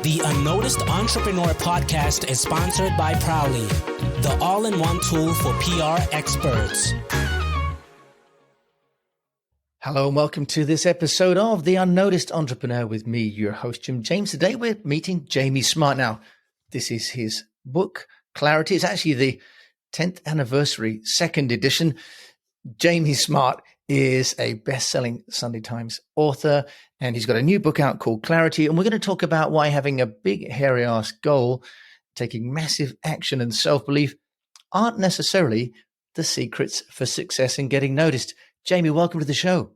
The Unnoticed Entrepreneur podcast is sponsored by Prowly, the all-in-one tool for PR experts. Hello and welcome to this episode of The Unnoticed Entrepreneur with me, your host, Jim James. Today we're meeting Jamie Smart. Now, this is his book, Clarity. It's actually the 10th anniversary, second edition. Jamie Smart is a best-selling Sunday Times author, and he's got a new book out called Clarity. And we're going to talk about why having a big, hairy-ass goal, taking massive action and self-belief aren't necessarily the secrets for success in getting noticed. Jamie, welcome to the show.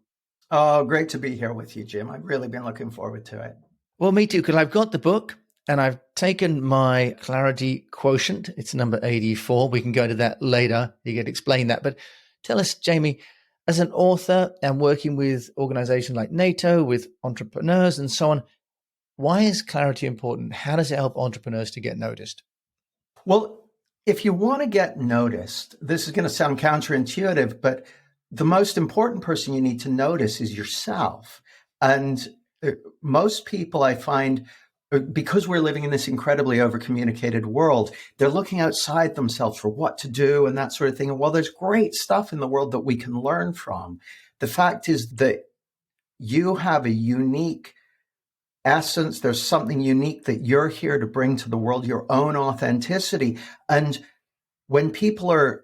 Oh, great to be here with you, Jim. I've really been looking forward to it. Well, me too, because I've got the book and I've taken my Clarity quotient. It's number 84. We can go to that later. You can explain that. But tell us, Jamie, as an author and working with organizations like NATO, with entrepreneurs and so on, why is Clarity important? How does it help entrepreneurs to get noticed? Well, if you want to get noticed, this is going to sound counterintuitive, but the most important person you need to notice is yourself. And most people I find, because we're living in this incredibly over-communicated world, they're looking outside themselves for what to do and that sort of thing. And while there's great stuff in the world that we can learn from, the fact is that you have a unique essence. There's something unique that you're here to bring to the world, your own authenticity. And when people are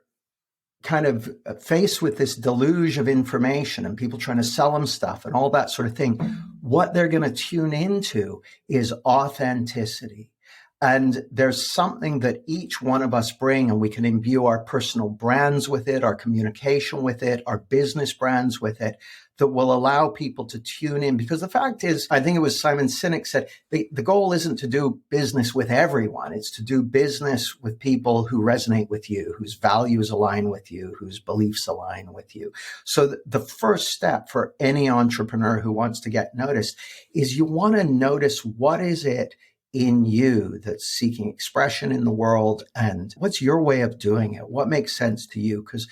kind of faced with this deluge of information and people trying to sell them stuff and all that sort of thing, what they're going to tune into is authenticity. And there's something that each one of us bring, and we can imbue our personal brands with it, our communication with it, our business brands with it, that will allow people to tune in. Because the fact is, I think it was Simon Sinek said, the goal isn't to do business with everyone. It's to do business with people who resonate with you, whose values align with you, whose beliefs align with you. So the first step for any entrepreneur who wants to get noticed is you want to notice what is it in you that's seeking expression in the world, and what's your way of doing it? What makes sense to you? Because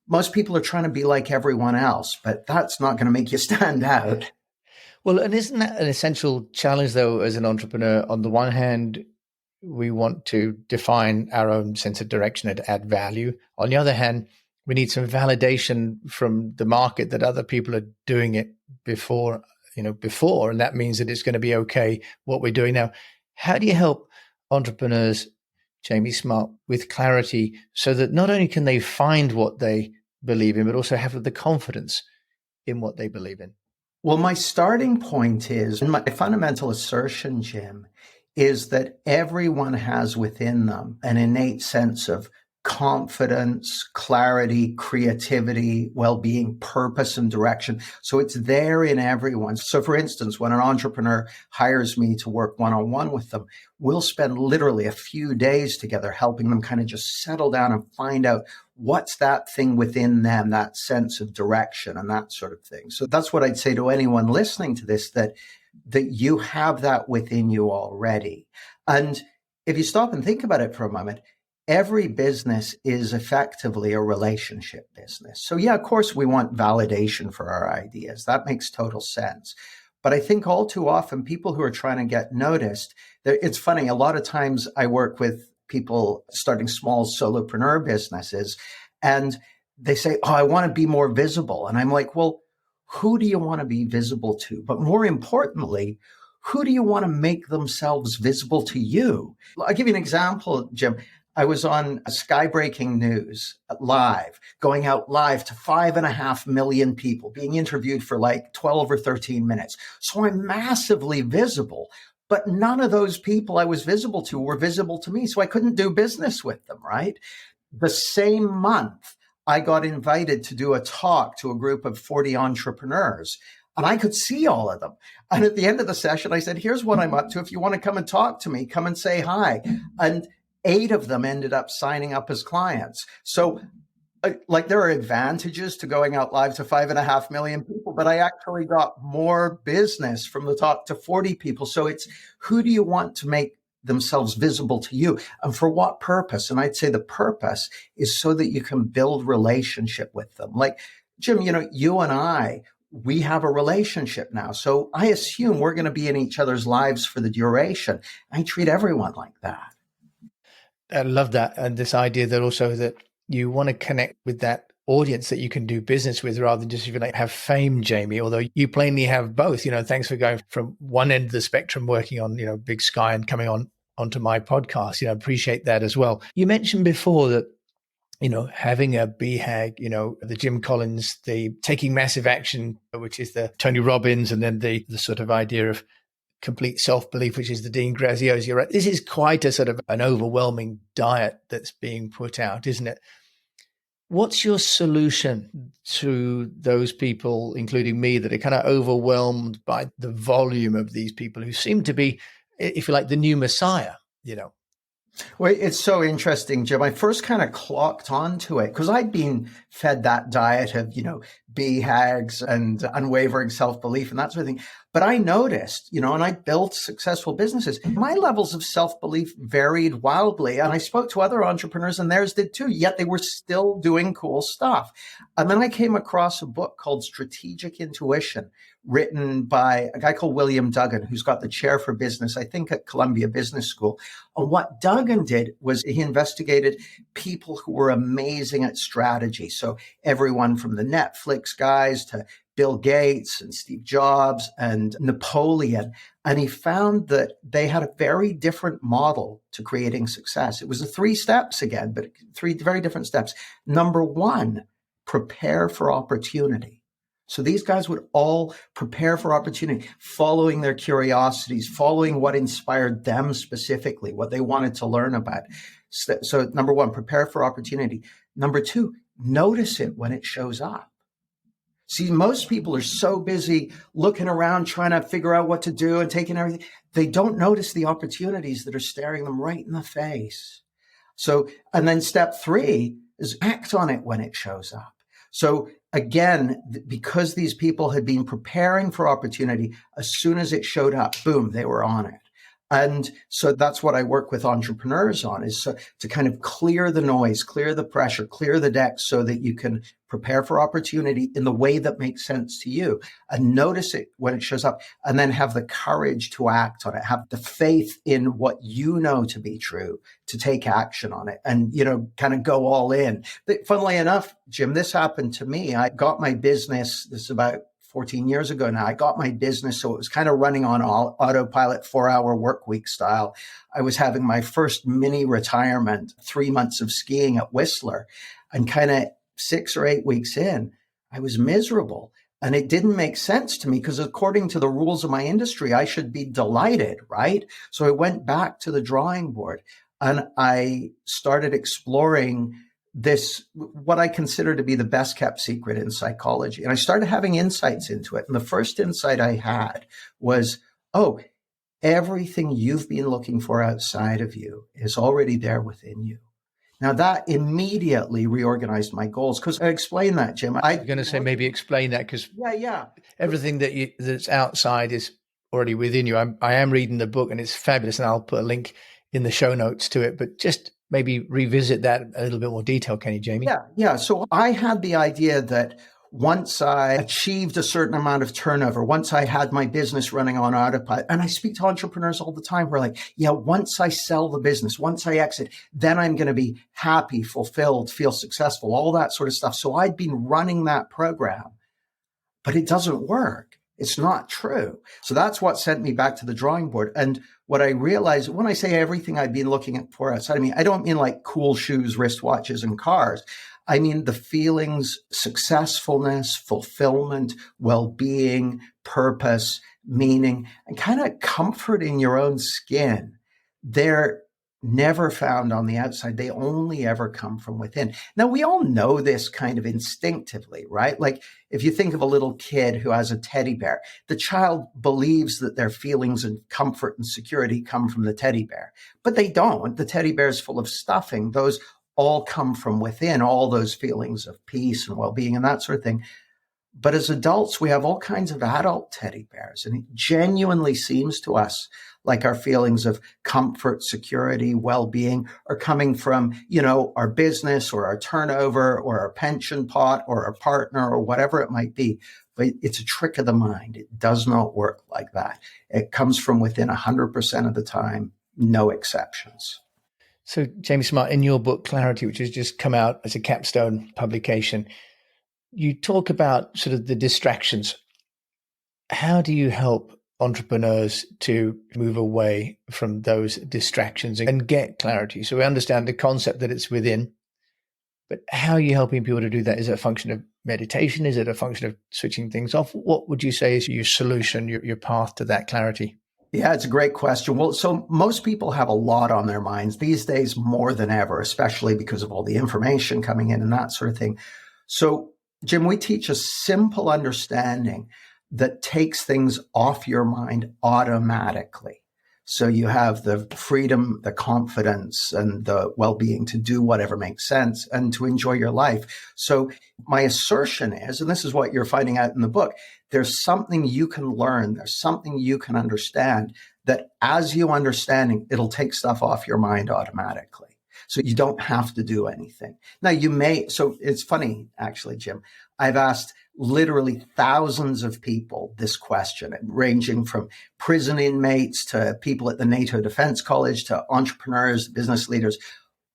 most people are trying to be like everyone else, but that's not going to make you stand out. Well, and isn't that an essential challenge, though, as an entrepreneur? On the one hand, we want to define our own sense of direction and add value. On the other hand, we need some validation from the market that other people are doing it before, and that means that it's going to be okay what we're doing now. How do you help entrepreneurs, Jamie Smart, with clarity so that not only can they find what they believe in, but also have the confidence in what they believe in? Well, my starting point is, and my fundamental assertion, Jim, is that everyone has within them an innate sense of confidence, clarity, creativity, well-being, purpose, and direction. So it's there in everyone. So for instance, when an entrepreneur hires me to work one-on-one with them, we'll spend literally a few days together helping them kind of just settle down and find out what's that thing within them, that sense of direction and that sort of thing. So that's what I'd say to anyone listening to this, that you have that within you already. And if you stop and think about it for a moment, every business is effectively a relationship business. So yeah, of course, we want validation for our ideas. That makes total sense. But I think all too often, people who are trying to get noticed, it's funny, a lot of times I work with people starting small solopreneur businesses, and they say, oh, I want to be more visible. And I'm like, well, who do you want to be visible to? But more importantly, who do you want to make themselves visible to you? I'll give you an example, Jim. I was on Skybreaking News live, going out live to 5.5 million people, being interviewed for like 12 or 13 minutes. So I'm massively visible, but none of those people I was visible to were visible to me. So I couldn't do business with them, right? The same month, I got invited to do a talk to a group of 40 entrepreneurs. And I could see all of them. And at the end of the session, I said, here's what I'm up to. If you want to come and talk to me, come and say hi. And 8 of them ended up signing up as clients. So there are advantages to going out live to 5.5 million people, but I actually got more business from the talk to 40 people. So it's, who do you want to make themselves visible to you, and for what purpose? And I'd say the purpose is so that you can build relationship with them. Like, Jim, you and I, we have a relationship now. So I assume we're going to be in each other's lives for the duration. I treat everyone like that. I love that. And this idea that also that you want to connect with that audience that you can do business with rather than just, if you like, have fame, Jamie, although you plainly have both. Thanks for going from one end of the spectrum, working on, Big Sky, and coming onto my podcast. Appreciate that as well. You mentioned before that, having a BHAG, the Jim Collins, the taking massive action, which is the Tony Robbins, and then the sort of idea of complete self-belief, which is the Dean Graziosi. Right? This is quite a sort of an overwhelming diet that's being put out, isn't it? What's your solution to those people, including me, that are kind of overwhelmed by the volume of these people who seem to be, if you like, the new messiah, Well, it's so interesting, Jim. I first kind of clocked onto it because I'd been fed that diet of, BHAGs and unwavering self-belief and that sort of thing. But I noticed, and I built successful businesses. My levels of self-belief varied wildly. And I spoke to other entrepreneurs and theirs did too, yet they were still doing cool stuff. And then I came across a book called Strategic Intuition, written by a guy called William Duggan, who's got the chair for business, I think at Columbia Business School. And what Duggan did was he investigated people who were amazing at strategy. So everyone from the Netflix guys to Bill Gates and Steve Jobs and Napoleon. And he found that they had a very different model to creating success. It was the 3 steps again, but 3 very different steps. Number 1, prepare for opportunity. So these guys would all prepare for opportunity, following their curiosities, following what inspired them specifically, what they wanted to learn about. So number 1, prepare for opportunity. Number 2, notice it when it shows up. See, most people are so busy looking around, trying to figure out what to do and taking everything. They don't notice the opportunities that are staring them right in the face. So, and then step 3 is act on it when it shows up. So again, because these people had been preparing for opportunity, as soon as it showed up, boom, they were on it. And so that's what I work with entrepreneurs on, is to kind of clear the noise, clear the pressure, clear the deck so that you can prepare for opportunity in the way that makes sense to you and notice it when it shows up, and then have the courage to act on it, have the faith in what you know to be true to take action on it and, kind of go all in. But funnily enough, Jim, this happened to me. I got my business, this is about 14 years ago now. I got my business, so it was kind of running on autopilot, 4-hour work week style. I was having my first mini retirement, 3 months of skiing at Whistler, and kind of 6 or 8 weeks in, I was miserable. And it didn't make sense to me because according to the rules of my industry, I should be delighted, right? So I went back to the drawing board and I started exploring this, what I consider to be the best kept secret in psychology. And I started having insights into it. And the first insight I had was, everything you've been looking for outside of you is already there within you. Now that immediately reorganized my goals, because I explained that, Jim. I'm going to say maybe explain that, because everything that's outside is already within you. I am reading the book and it's fabulous, and I'll put a link in the show notes to it. But just maybe revisit that a little bit more detail, can you, Jamie? Yeah. So I had the idea that once I achieved a certain amount of turnover, once I had my business running on autopilot, and I speak to entrepreneurs all the time who are like, once I sell the business, once I exit, then I'm going to be happy, fulfilled, feel successful, all that sort of stuff. So I'd been running that program, but it doesn't work. It's not true. So that's what sent me back to the drawing board. And what I realized when I say everything I've been looking for outside of me, I don't mean like cool shoes, wristwatches, and cars. I mean the feelings, successfulness, fulfillment, well-being, purpose, meaning, and kind of comfort in your own skin. They're never found on the outside. They only ever come from within. Now, we all know this kind of instinctively, right? Like if you think of a little kid who has a teddy bear, the child believes that their feelings and comfort and security come from the teddy bear, but they don't. The teddy bear is full of stuffing. Those all come from within, all those feelings of peace and well-being and that sort of thing. But as adults, we have all kinds of adult teddy bears, and it genuinely seems to us like our feelings of comfort, security, well-being are coming from, our business or our turnover or our pension pot or our partner or whatever it might be. But it's a trick of the mind. It does not work like that. It comes from within 100% of the time, no exceptions. So, Jamie Smart, in your book, Clarity, which has just come out as a capstone publication, you talk about sort of the distractions. How do you help entrepreneurs to move away from those distractions and get clarity? So we understand the concept that it's within, but how are you helping people to do that? Is it a function of meditation? Is it a function of switching things off? What would you say is your solution, your path to that clarity? Yeah, it's a great question. Well, so most people have a lot on their minds these days more than ever, especially because of all the information coming in and that sort of thing. So, Jim, we teach a simple understanding that takes things off your mind automatically. So you have the freedom, the confidence, and the well-being to do whatever makes sense and to enjoy your life. So my assertion is, and this is what you're finding out in the book, there's something you can learn, there's something you can understand that as you understanding, it'll take stuff off your mind automatically. So you don't have to do anything. Now so it's funny, actually, Jim, I've asked literally thousands of people this question, ranging from prison inmates to people at the NATO Defense College to entrepreneurs, business leaders.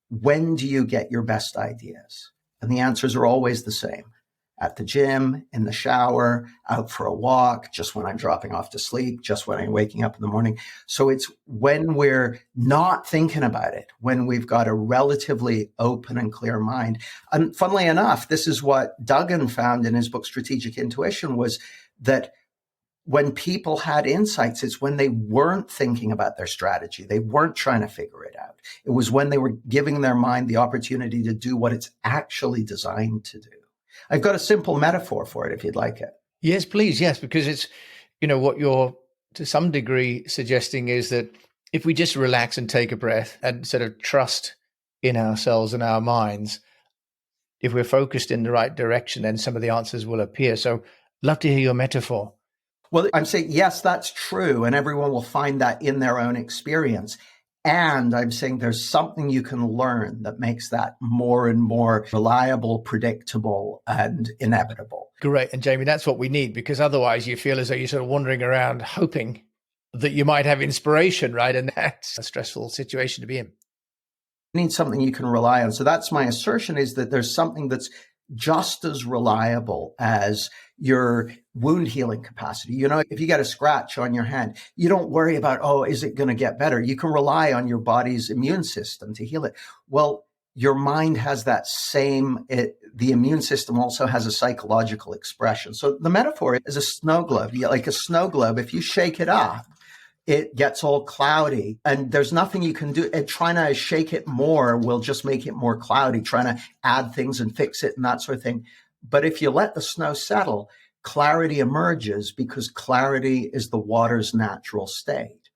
When do you get your best ideas? And the answers are always the same. At the gym, in the shower, out for a walk, just when I'm dropping off to sleep, just when I'm waking up in the morning. So it's when we're not thinking about it, when we've got a relatively open and clear mind. And funnily enough, this is what Duggan found in his book, Strategic Intuition, was that when people had insights, it's when they weren't thinking about their strategy. They weren't trying to figure it out. It was when they were giving their mind the opportunity to do what it's actually designed to do. I've got a simple metaphor for it if you'd like it. Yes, please. Yes, because it's, what you're to some degree suggesting is that if we just relax and take a breath and sort of trust in ourselves and our minds, if we're focused in the right direction, then some of the answers will appear. So love to hear your metaphor. Well, I'm saying, yes, that's true. And everyone will find that in their own experience. And I'm saying there's something you can learn that makes that more and more reliable, predictable, and inevitable. Great. And Jamie, that's what we need, because otherwise you feel as though you're sort of wandering around hoping that you might have inspiration, right? And that's a stressful situation to be in. You need something you can rely on. So that's my assertion, is that there's something that's just as reliable as your wound healing capacity. If you get a scratch on your hand, you don't worry about, is it going to get better? You can rely on your body's immune system to heal it. Well, your mind has that same, the immune system also has a psychological expression. So the metaphor is a snow globe. Like a snow globe, if you shake it up, it gets all cloudy and there's nothing you can do. And trying to shake it more will just make it more cloudy, trying to add things and fix it and that sort of thing. But if you let the snow settle, clarity emerges, because clarity is the water's natural state.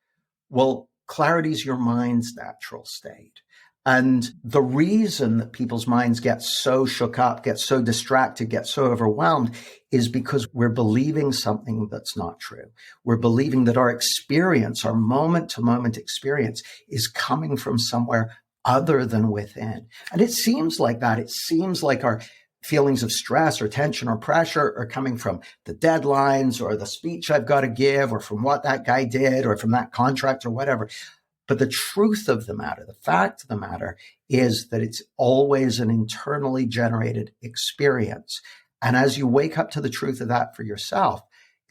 Well, clarity is your mind's natural state. And the reason that people's minds get so shook up, get so distracted, get so overwhelmed is because we're believing something that's not true. We're believing that our experience, our moment-to-moment experience, is coming from somewhere other than within. And it seems like that. It seems like our feelings of stress or tension or pressure are coming from the deadlines or the speech I've got to give or from what that guy did or from that contract or whatever. But the truth of the matter, the fact of the matter, is that it's always an internally generated experience. And as you wake up to the truth of that for yourself,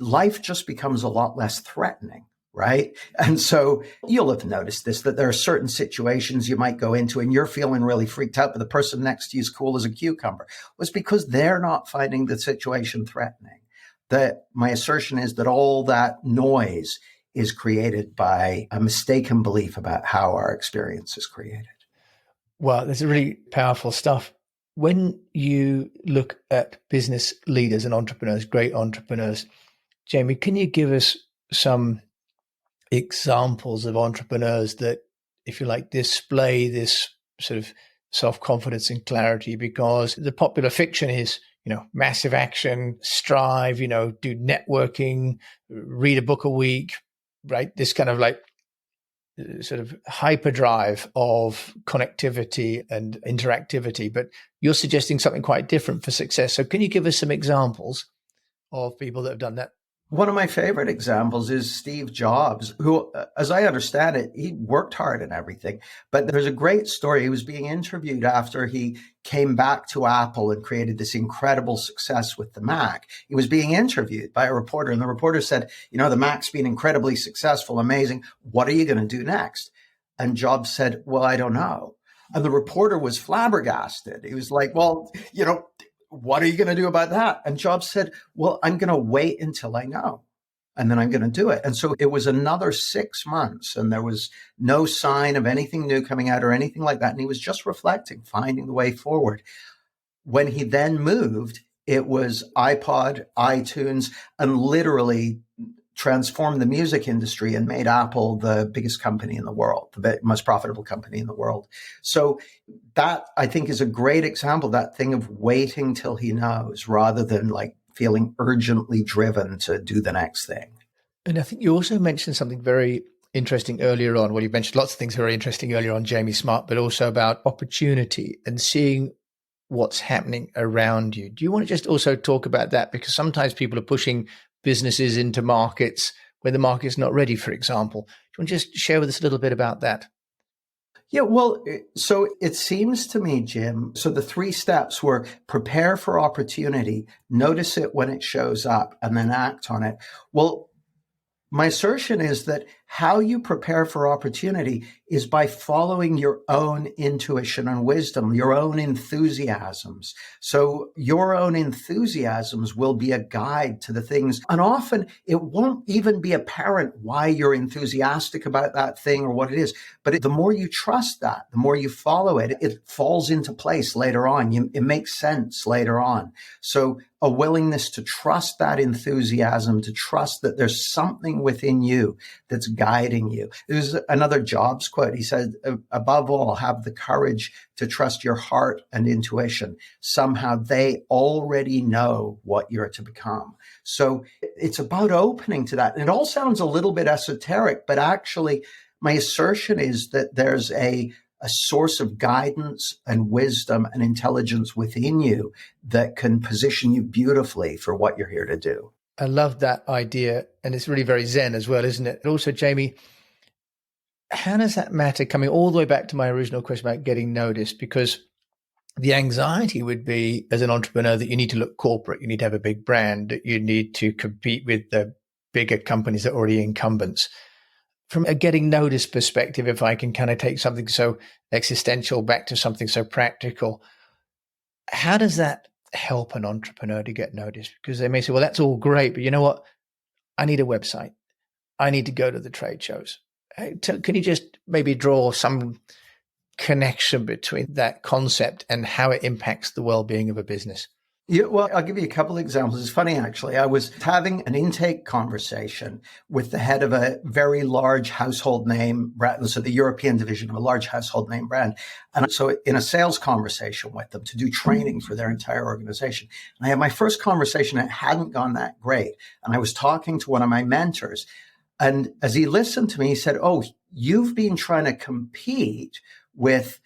life just becomes a lot less threatening, right? And so you'll have noticed this, that there are certain situations you might go into and you're feeling really freaked out, but the person next to you is cool as a cucumber. Well, it's because they're not finding the situation threatening. My assertion is that all that noise is created by a mistaken belief about how our experience is created. Well, that's really powerful stuff. When you look at business leaders and entrepreneurs, great entrepreneurs, Jamie, can you give us some examples of entrepreneurs that, if you like, display this sort of self-confidence and clarity? Because the popular fiction is, massive action, strive, do networking, read a book a week, right? This kind of like sort of hyperdrive of connectivity and interactivity, but you're suggesting something quite different for success. So can you give us some examples of people that have done that? One of my favorite examples is Steve Jobs, who, as I understand it, he worked hard and everything. But there's a great story. He was being interviewed after he came back to Apple and created this incredible success with the Mac. He was being interviewed by a reporter, and the reporter said, the Mac's been incredibly successful, amazing. What are you going to do next? And Jobs said, well, I don't know. And the reporter was flabbergasted. He was like, well, what are you going to do about that? And Jobs said, well, I'm going to wait until I know, and then I'm going to do it. And so it was another 6 months, and there was no sign of anything new coming out or anything like that. And he was just reflecting, finding the way forward. When he then moved, it was iPod, iTunes, and literally transformed the music industry and made Apple the biggest company in the world, the most profitable company in the world. So that, I think, is a great example, that thing of waiting till he knows rather than like feeling urgently driven to do the next thing. And I think you also mentioned something very interesting earlier on. Well, you mentioned lots of things very interesting earlier on, Jamie Smart, but also about opportunity and seeing what's happening around you. Do you want to just also talk about that? Because sometimes people are pushing businesses into markets where the market's not ready, for example. Do you want to just share with us a little bit about that? Yeah, well, so it seems to me, Jim, so the 3 steps were prepare for opportunity, notice it when it shows up, and then act on it. Well, my assertion is that how you prepare for opportunity is by following your own intuition and wisdom, your own enthusiasms. So your own enthusiasms will be a guide to the things. And often it won't even be apparent why you're enthusiastic about that thing or what it is. But the more you trust that, the more you follow it, it falls into place later on. It makes sense later on. So a willingness to trust that enthusiasm, to trust that there's something within you that's guiding you. There's another Jobs quote. He said, above all, have the courage to trust your heart and intuition. Somehow they already know what you're to become. So it's about opening to that. And it all sounds a little bit esoteric, but actually my assertion is that there's a source of guidance and wisdom and intelligence within you that can position you beautifully for what you're here to do. I love that idea. And it's really very Zen as well, isn't it? And also, Jamie, how does that matter, coming all the way back to my original question about getting noticed? Because the anxiety would be, as an entrepreneur, that you need to look corporate, you need to have a big brand, that you need to compete with the bigger companies that are already incumbents. From a getting noticed perspective, if I can kind of take something so existential back to something so practical, how does that help an entrepreneur to get noticed? Because they may say, well, that's all great, but you know what? I need a website. I need to go to the trade shows. Can you just maybe draw some connection between that concept and how it impacts the well-being of a business? Yeah, well, I'll give you a couple of examples. It's funny, actually. I was having an intake conversation with the head of a very large household name brand, so the European division of a large household name brand. And so in a sales conversation with them to do training for their entire organization. And I had my first conversation. It hadn't gone that great. And I was talking to one of my mentors. And as he listened to me, he said, oh, you've been trying to compete with,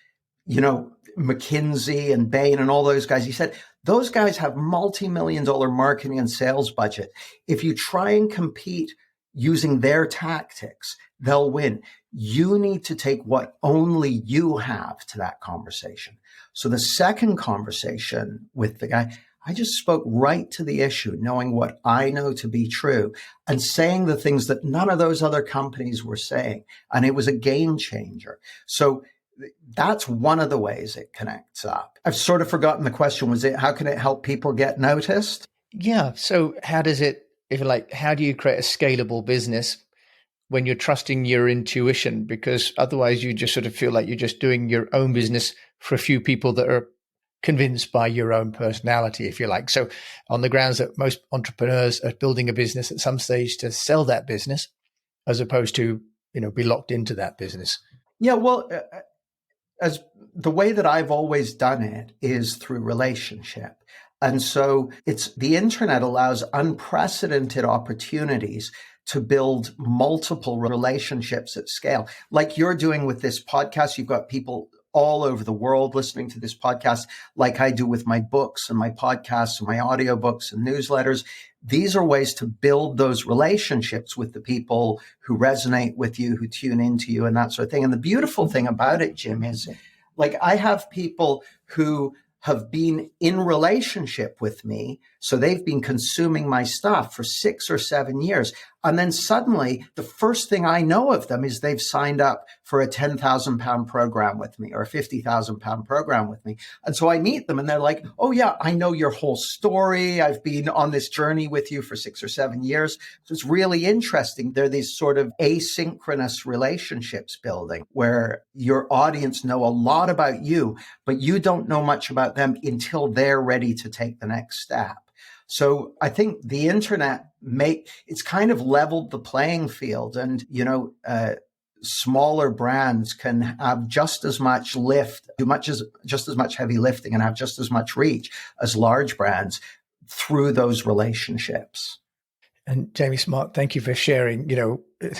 McKinsey and Bain and all those guys. He said, those guys have multi-million-dollar marketing and sales budget. If you try and compete using their tactics, they'll win. You need to take what only you have to that conversation. So the second conversation with the guy, I just spoke right to the issue, knowing what I know to be true and saying the things that none of those other companies were saying. And it was a game changer. So that's one of the ways it connects up. I've sort of forgotten the question. Was it, how can it help people get noticed? Yeah. So how does it, if you like, how do you create a scalable business when you're trusting your intuition? Because otherwise you just sort of feel like you're just doing your own business for a few people that are convinced by your own personality, if you like. So on the grounds that most entrepreneurs are building a business at some stage to sell that business, as opposed to, be locked into that business. Yeah, well, as the way that I've always done it is through relationship. And so the internet allows unprecedented opportunities to build multiple relationships at scale. Like you're doing with this podcast, you've got people all over the world listening to this podcast, like I do with my books and my podcasts and my audiobooks and newsletters. these are ways to build those relationships with the people who resonate with you, who tune into you and that sort of thing. And the beautiful thing about it, Jim, is like I have people who have been in relationship with me. So they've been consuming my stuff for 6 or 7 years. And then suddenly the first thing I know of them is they've signed up for a £10,000 program with me or a £50,000 program with me. And so I meet them and they're like, oh yeah, I know your whole story. I've been on this journey with you for 6 or 7 years. So it's really interesting. They're these sort of asynchronous relationships building where your audience know a lot about you, but you don't know much about them until they're ready to take the next step. So I think the internet it's kind of leveled the playing field, and smaller brands can have just as much just as much heavy lifting and have just as much reach as large brands through those relationships. And Jamie Smart, thank you for sharing,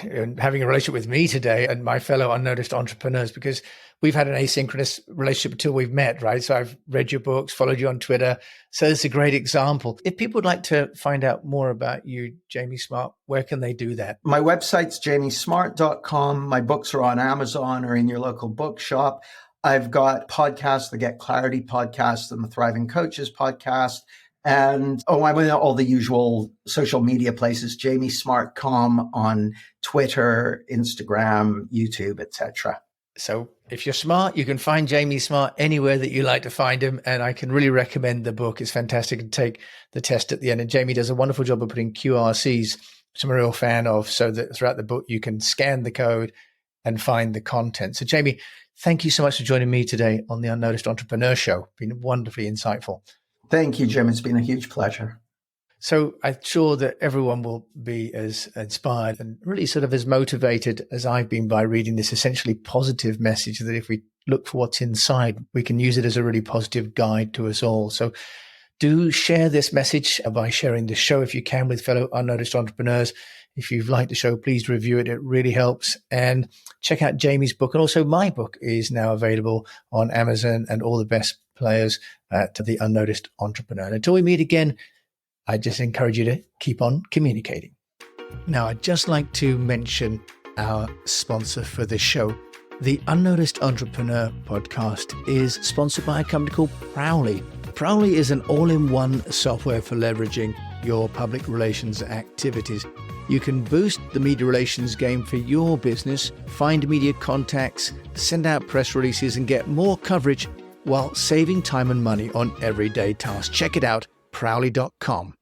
and having a relationship with me today and my fellow unnoticed entrepreneurs, because we've had an asynchronous relationship until we've met, right? So I've read your books, followed you on Twitter. So it's a great example. If people would like to find out more about you, Jamie Smart, where can they do that? My website's jamiesmart.com. My books are on Amazon or in your local bookshop. I've got podcasts, the Get Clarity podcast and the Thriving Coaches podcast. And I'm in all the usual social media places, jamiesmart.com on Twitter, Instagram, YouTube, etc. So if you're smart, you can find Jamie Smart anywhere that you like to find him. And I can really recommend the book. It's fantastic. And take the test at the end. And Jamie does a wonderful job of putting QRCs, which I'm a real fan of, so that throughout the book, you can scan the code and find the content. So Jamie, thank you so much for joining me today on the Unnoticed Entrepreneur Show. It's been wonderfully insightful. Thank you, Jim. It's been a huge pleasure. So I'm sure that everyone will be as inspired and really sort of as motivated as I've been by reading this essentially positive message, that if we look for what's inside, we can use it as a really positive guide to us all. So do share this message by sharing the show if you can with fellow unnoticed entrepreneurs. If you've liked the show, please review it. It really helps. And check out Jamie's book. And also my book is now available on Amazon and all the best players to the Unnoticed Entrepreneur. And until we meet again, I just encourage you to keep on communicating. Now, I'd just like to mention our sponsor for this show. The Unnoticed Entrepreneur podcast is sponsored by a company called Prowly. Prowly is an all-in-one software for leveraging your public relations activities. You can boost the media relations game for your business, find media contacts, send out press releases, and get more coverage while saving time and money on everyday tasks. Check it out, prowly.com.